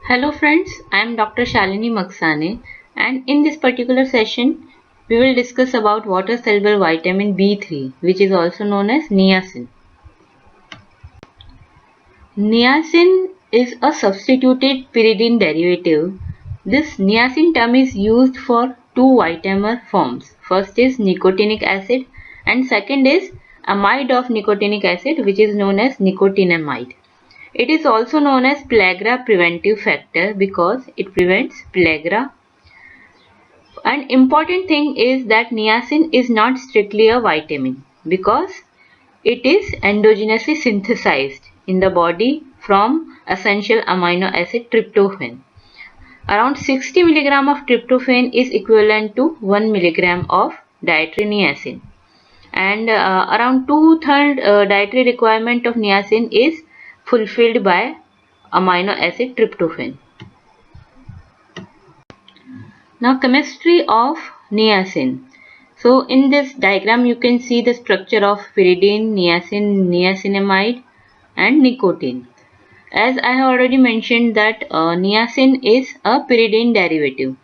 Hello friends, I am Dr. Shalini Maksane, and in this particular session we will discuss about water soluble vitamin B3, which is also known as niacin. Niacin is a substituted pyridine derivative. This niacin term is used for two vitamer forms. First is nicotinic acid and second is amide of nicotinic acid, which is known as nicotinamide. It is also known as pellagra preventive factor because it prevents pellagra. An important thing is that niacin is not strictly a vitamin because it is endogenously synthesized in the body from essential amino acid tryptophan. Around 60 mg of tryptophan is equivalent to 1 mg of dietary niacin, and around two-thirds dietary requirement of niacin is fulfilled by amino acid tryptophan. Now chemistry of niacin. So in this diagram you can see the structure of pyridine, niacin, niacinamide and nicotine. As I have already mentioned that niacin is a pyridine derivative.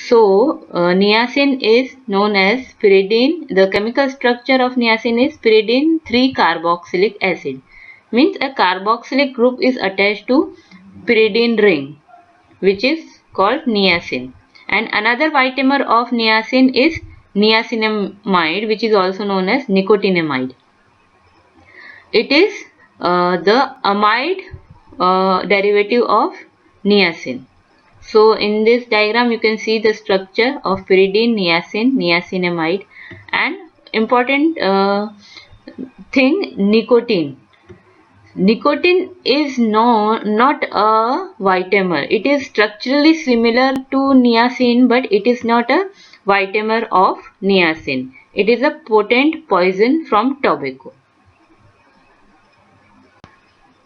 So niacin is known as pyridine. The chemical structure of niacin is pyridine 3-carboxylic acid. Means a carboxylic group is attached to pyridine ring, which is called niacin. And another vitamer of niacin is niacinamide, which is also known as nicotinamide. It is the amide derivative of niacin. So in this diagram you can see the structure of pyridine, niacin, niacinamide, and important thing, nicotine. Nicotine is not a vitamer. It is structurally similar to niacin, but it is not a vitamer of niacin. It is a potent poison from tobacco.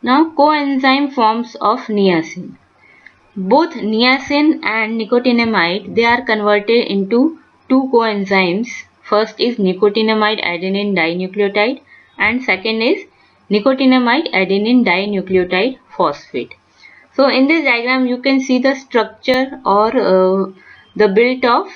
Now coenzyme forms of niacin. Both niacin and nicotinamide, they are converted into two coenzymes. First is nicotinamide adenine dinucleotide and second is nicotinamide adenine dinucleotide phosphate. So in this diagram you can see the structure or the build of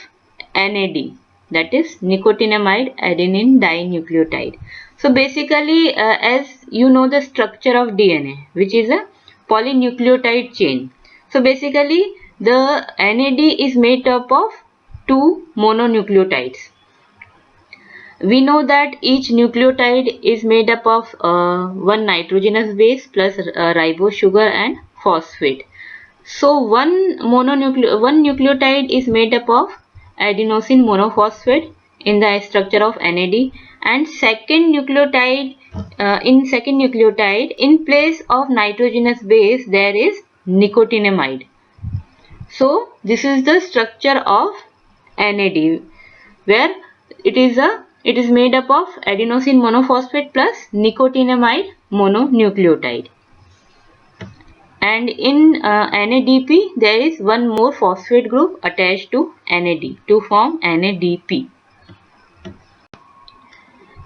NAD, that is nicotinamide adenine dinucleotide. So basically as you know the structure of DNA, which is a polynucleotide chain. So basically the NAD is made up of two mononucleotides. We know that each nucleotide is made up of one nitrogenous base plus ribose sugar and phosphate. So one nucleotide is made up of adenosine monophosphate in the structure of NAD, and second nucleotide in place of nitrogenous base there is nicotinamide. So this is the structure of NAD, where it is made up of adenosine monophosphate plus nicotinamide mononucleotide. And in NADP there is one more phosphate group attached to NAD to form NADP.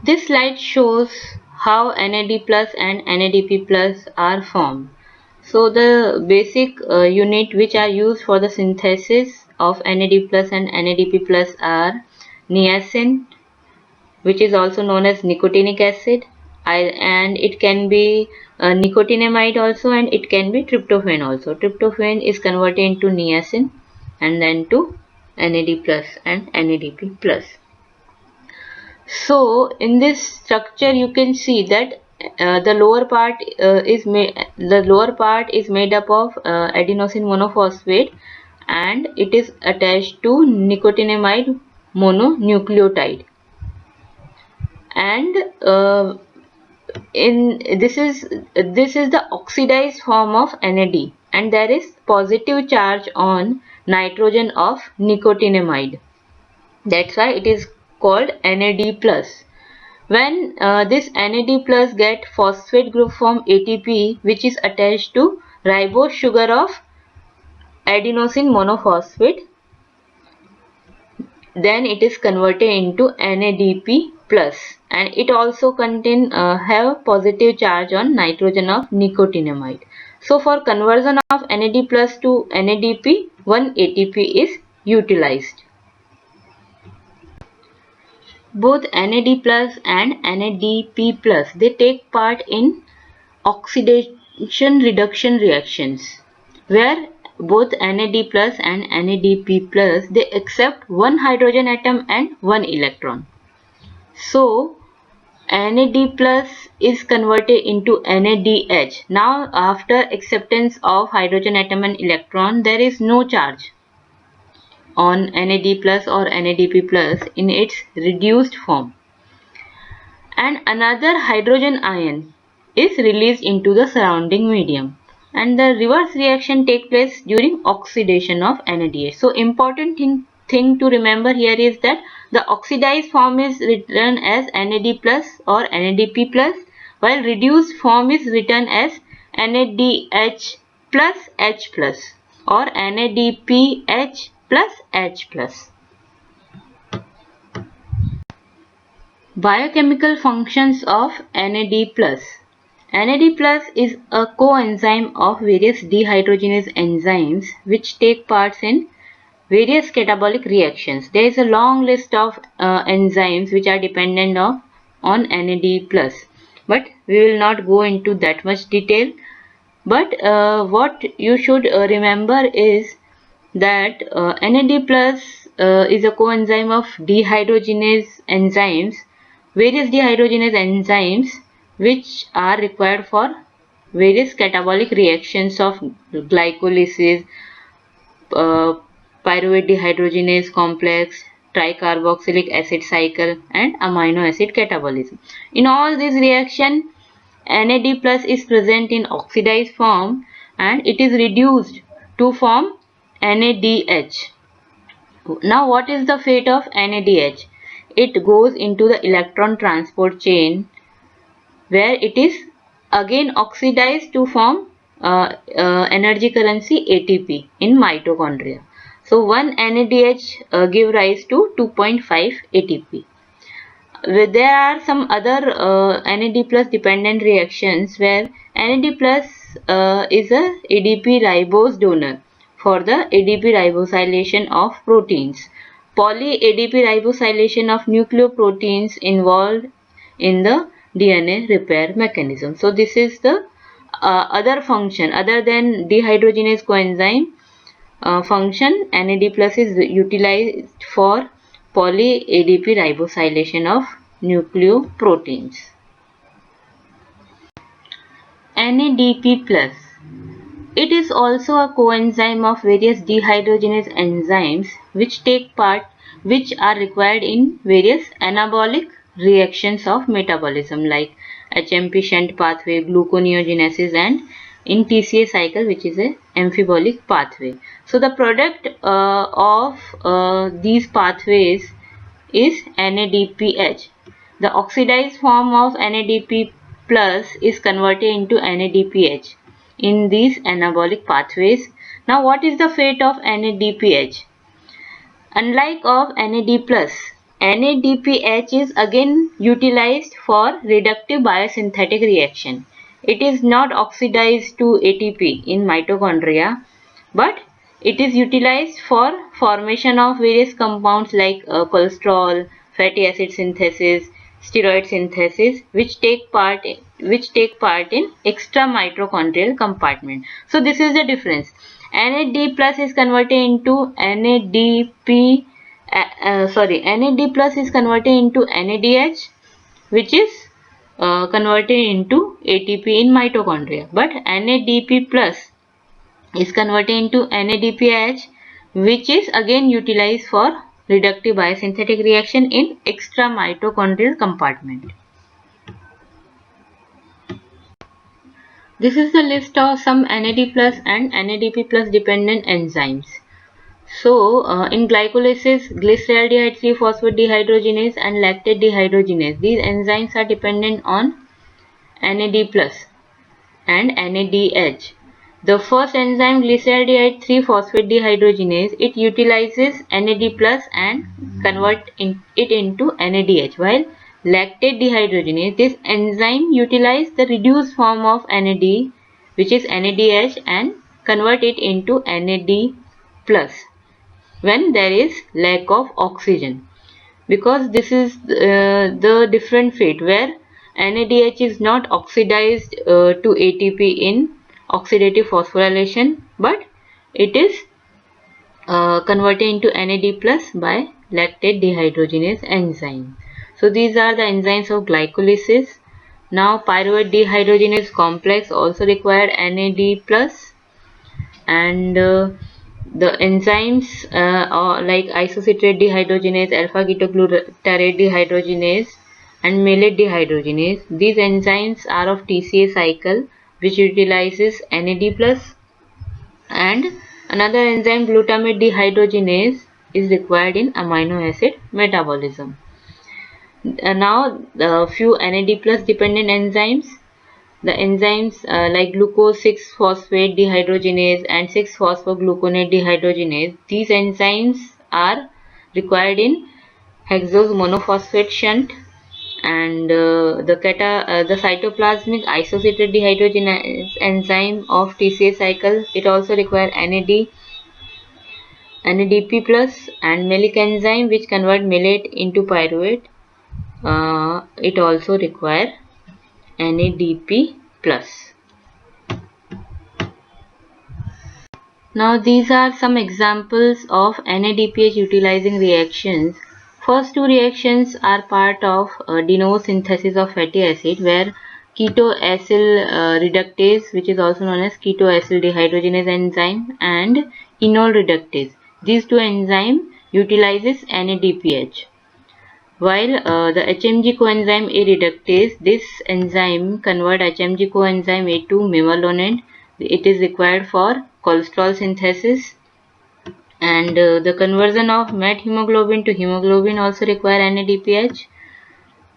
This slide shows how NAD plus and NADP plus are formed. So the basic unit which are used for the synthesis of NAD plus and NADP plus are niacin, which is also known as nicotinic acid, and it can be nicotinamide also, and it can be tryptophan also. Tryptophan is converted into niacin and then to NAD plus and NADP plus. So in this structure you can see that the lower part is made up of adenosine monophosphate, and it is attached to nicotinamide mononucleotide, and this is the oxidized form of NAD, and there is positive charge on nitrogen of nicotinamide. That's why it is called NAD plus. When this NAD plus get phosphate group form ATP, which is attached to ribose sugar of adenosine monophosphate, then it is converted into NADP plus, and it also contain have positive charge on nitrogen of nicotinamide. So for conversion of NAD plus to NADP, 1 ATP is utilized. Both NAD plus and NADP plus, they take part in oxidation reduction reactions, where both NAD plus and NADP plus, they accept one hydrogen atom and one electron. So NAD plus is converted into NADH. Now after acceptance of hydrogen atom and electron, there is no charge on NAD plus or NADP plus in its reduced form, and another hydrogen ion is released into the surrounding medium, and the reverse reaction takes place during oxidation of NADH. So important thing to remember here is that the oxidized form is written as NAD plus or NADP plus, while reduced form is written as NADH plus H plus or NADPH plus H plus. Biochemical functions of NAD plus. NAD plus is a coenzyme of various dehydrogenase enzymes which take part in various catabolic reactions. There is a long list of enzymes which are dependent on NAD plus, but we will not go into that much detail. But what you should remember is that NAD plus is a coenzyme of dehydrogenase enzymes, various dehydrogenase enzymes which are required for various catabolic reactions of glycolysis, pyruvate dehydrogenase complex, tricarboxylic acid cycle, and amino acid catabolism. In all these reactions, NAD plus is present in oxidized form and it is reduced to form NADH. Now what is the fate of NADH? It goes into the electron transport chain where it is again oxidized to form energy currency ATP in mitochondria. So 1 NADH give rise to 2.5 ATP. There are some other NAD plus dependent reactions where NAD plus is a ADP ribose donor for the ADP ribosylation of proteins. Poly-ADP ribosylation of nucleoproteins involved in the DNA repair mechanism. So this is the other function other than dehydrogenase coenzyme function. NAD plus is utilized for poly-ADP ribosylation of nucleoproteins. NADP plus. It is also a coenzyme of various dehydrogenase enzymes which are required in various anabolic reactions of metabolism like HMP shunt pathway, gluconeogenesis, and in TCA cycle, which is a amphibolic pathway. So the product of these pathways is NADPH. The oxidized form of NADP plus is converted into NADPH in these anabolic pathways. Now what is the fate of NADPH? Unlike of NAD plus, NADPH is again utilized for reductive biosynthetic reaction. It is not oxidized to ATP in mitochondria, but it is utilized for formation of various compounds like cholesterol, fatty acid synthesis, steroid synthesis, which take part in extra mitochondrial compartment. So this is the difference. NAD plus is converted into NAD plus is converted into NADH, which is converted into ATP in mitochondria, but NADP plus is converted into NADPH, which is again utilized for reductive biosynthetic reaction in extra mitochondrial compartment. This is the list of some NAD plus and NADP plus dependent enzymes. So, in glycolysis, glyceraldehyde 3-phosphate dehydrogenase and lactate dehydrogenase, these enzymes are dependent on NAD plus and NADH. The first enzyme, glyceraldehyde 3-phosphate dehydrogenase, it utilizes NAD plus and convert it into NADH, while lactate dehydrogenase, this enzyme utilizes the reduced form of NAD, which is NADH, and convert it into NAD plus when there is lack of oxygen, because this is the different fate where NADH is not oxidized to ATP in oxidative phosphorylation, but it is converted into NAD plus by lactate dehydrogenase enzyme. So these are the enzymes of glycolysis. Now pyruvate dehydrogenase complex also required NAD plus, and the enzymes are like isocitrate dehydrogenase, alpha ketoglutarate dehydrogenase, and malate dehydrogenase. These enzymes are of TCA cycle which utilizes NAD plus, and another enzyme glutamate dehydrogenase is required in amino acid metabolism. Now the few NAD plus dependent enzymes. The enzymes like glucose 6-phosphate dehydrogenase and 6-phosphogluconate dehydrogenase, these enzymes are required in hexose monophosphate shunt, and the cytoplasmic isocitrate dehydrogenase enzyme of TCA cycle, it also requires NADP plus, and malic enzyme which convert malate into pyruvate, it also requires NADP plus. Now these are some examples of NADPH utilizing reactions. First two reactions are part of de novo synthesis of fatty acid, where ketoacyl reductase, which is also known as ketoacyl dehydrogenase enzyme, and enol reductase. These two enzymes utilizes NADPH. While the HMG coenzyme A reductase, this enzyme convert HMG coenzyme A to mevalonate. It is required for cholesterol synthesis, and the conversion of methemoglobin to hemoglobin also require NADPH.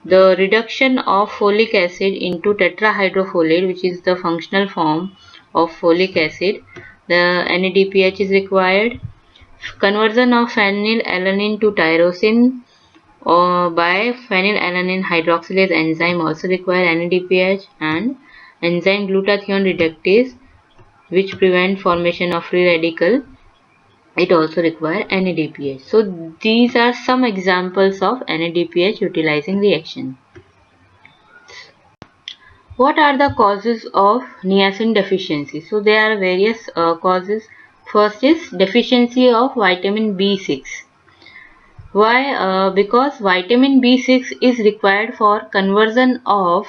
The reduction of folic acid into tetrahydrofolate, which is the functional form of folic acid, the NADPH is required. Conversion of phenylalanine to tyrosine or by phenylalanine hydroxylase enzyme also require NADPH, and enzyme glutathione reductase, which prevent formation of free radical, it also require NADPH. So these are some examples of NADPH utilizing reaction. What are the causes of niacin deficiency? So there are various causes. First is deficiency of vitamin B6. Why? Because vitamin B6 is required for conversion of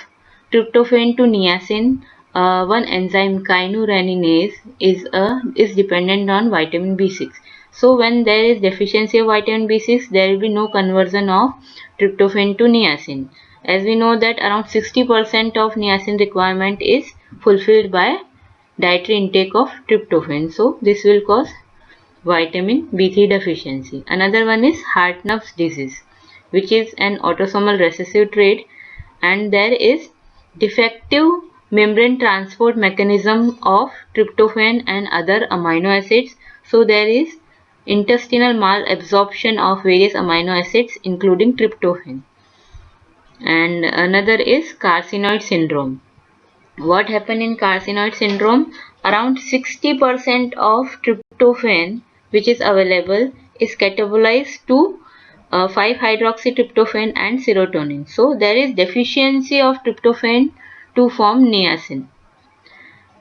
tryptophan to niacin. One enzyme kynureninase is dependent on vitamin B6. So when there is deficiency of vitamin B6, there will be no conversion of tryptophan to niacin. As we know that around 60% of niacin requirement is fulfilled by dietary intake of tryptophan. So this will cause vitamin B3 deficiency. Another one is Hartnupp's disease, which is an autosomal recessive trait, and there is defective membrane transport mechanism of tryptophan and other amino acids. So there is intestinal malabsorption of various amino acids including tryptophan. And another is carcinoid syndrome. What happened in carcinoid syndrome? Around 60% of tryptophan which is available is catabolized to 5-hydroxytryptophan and serotonin. So there is deficiency of tryptophan to form niacin.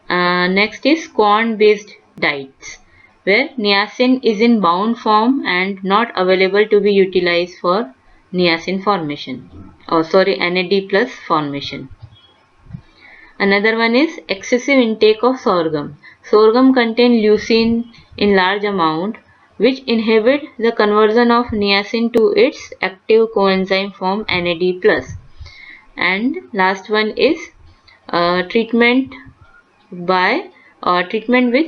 Next is corn based diets, where niacin is in bound form and not available to be utilized for niacin formation. NAD plus formation. Another one is excessive intake of sorghum. Sorghum contains leucine in large amount, which inhibit the conversion of niacin to its active coenzyme form NAD+. And last one is treatment with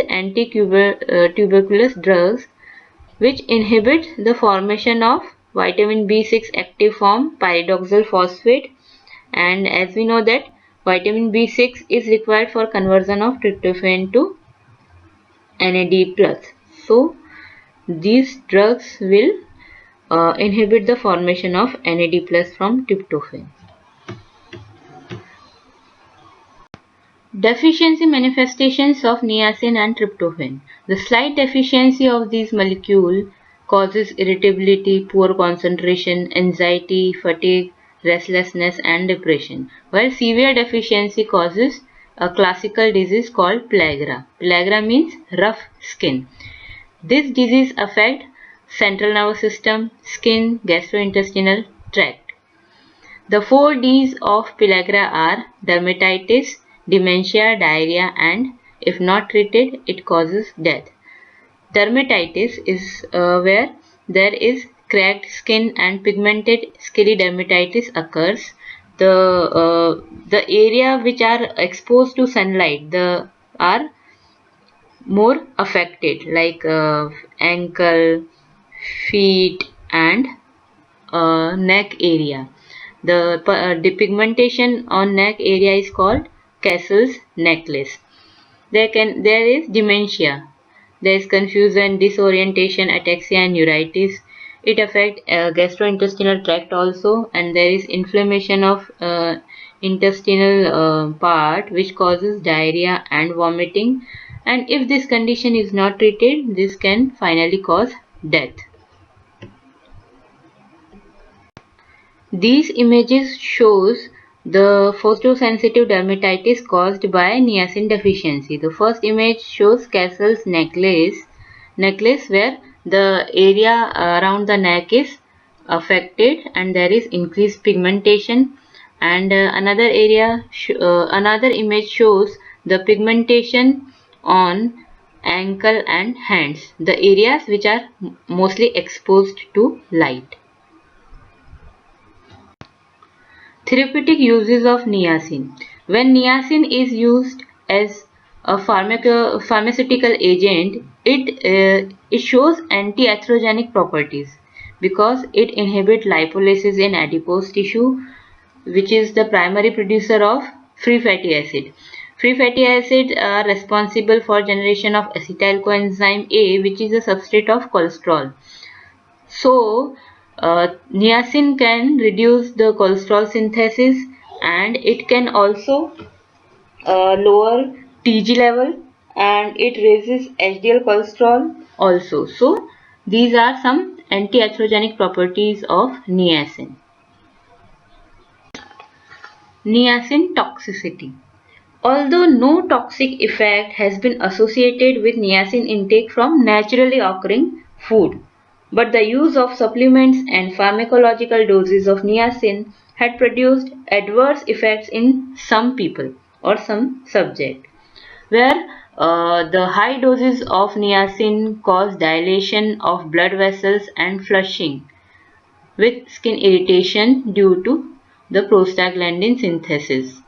anti-tuberculous drugs, which inhibit the formation of vitamin B6 active form pyridoxal phosphate. And as we know that vitamin B6 is required for conversion of tryptophan to NAD+. So these drugs will inhibit the formation of NAD+ from tryptophan. Deficiency manifestations of niacin and tryptophan. The slight deficiency of these molecules causes irritability, poor concentration, anxiety, fatigue, restlessness, and depression, while severe deficiency causes a classical disease called pellagra. Pellagra means rough skin. This disease affects central nervous system, skin, gastrointestinal tract. The 4Ds of pellagra are dermatitis, dementia, diarrhea, and if not treated, it causes death. Dermatitis is where there is cracked skin and pigmented scaly dermatitis occurs. The area which are exposed to sunlight are more affected, like ankle, feet, and neck area. The pigmentation on neck area is called Castle's necklace. There is dementia. There is confusion, disorientation, ataxia, and neuritis. It affects gastrointestinal tract also, and there is inflammation of intestinal part which causes diarrhea and vomiting. And if this condition is not treated, this can finally cause death. These images shows the photosensitive dermatitis caused by niacin deficiency. The first image shows Castle's necklace where the area around the neck is affected and there is increased pigmentation. And another image shows the pigmentation on ankle and hands, the areas which are mostly exposed to light. Therapeutic uses of niacin. When niacin is used as a pharmaceutical agent, it shows anti-atherogenic properties because it inhibits lipolysis in adipose tissue, which is the primary producer of free fatty acid. Free fatty acids are responsible for generation of acetyl coenzyme A, which is a substrate of cholesterol. So, niacin can reduce the cholesterol synthesis and it can also lower TG level and it raises HDL cholesterol also. So, these are some anti-atherogenic properties of niacin. Niacin toxicity. Although no toxic effect has been associated with niacin intake from naturally occurring food, but the use of supplements and pharmacological doses of niacin had produced adverse effects in some people or some subject, where the high doses of niacin cause dilation of blood vessels and flushing with skin irritation due to the prostaglandin synthesis.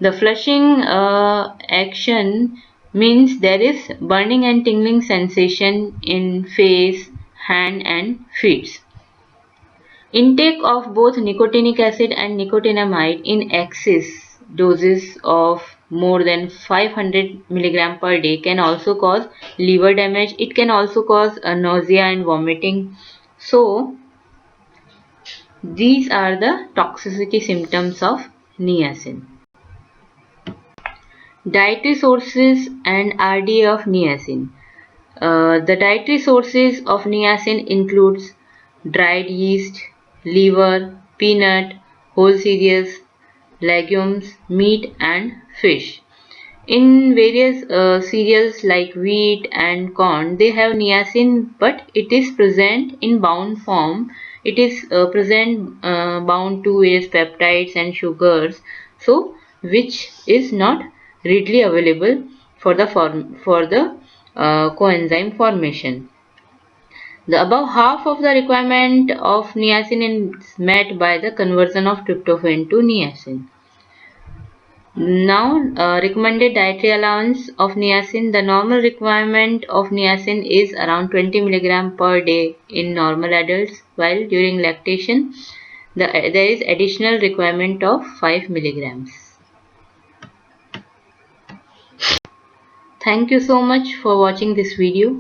The flushing action means there is burning and tingling sensation in face, hand and feet. Intake of both nicotinic acid and nicotinamide in excess doses of more than 500 mg per day can also cause liver damage. It can also cause nausea and vomiting. So, these are the toxicity symptoms of niacin. Dietary sources and RDA of niacin. The dietary sources of niacin includes dried yeast, liver, peanut, whole cereals, legumes, meat and fish. In various cereals like wheat and corn, they have niacin, but it is present in bound form. It is bound to various peptides and sugars, so which is not readily available for the coenzyme formation. The above half of the requirement of niacin is met by the conversion of tryptophan to niacin. Now, recommended dietary allowance of niacin. The normal requirement of niacin is around 20 mg per day in normal adults, while during lactation, there is additional requirement of 5 mg. Thank you so much for watching this video.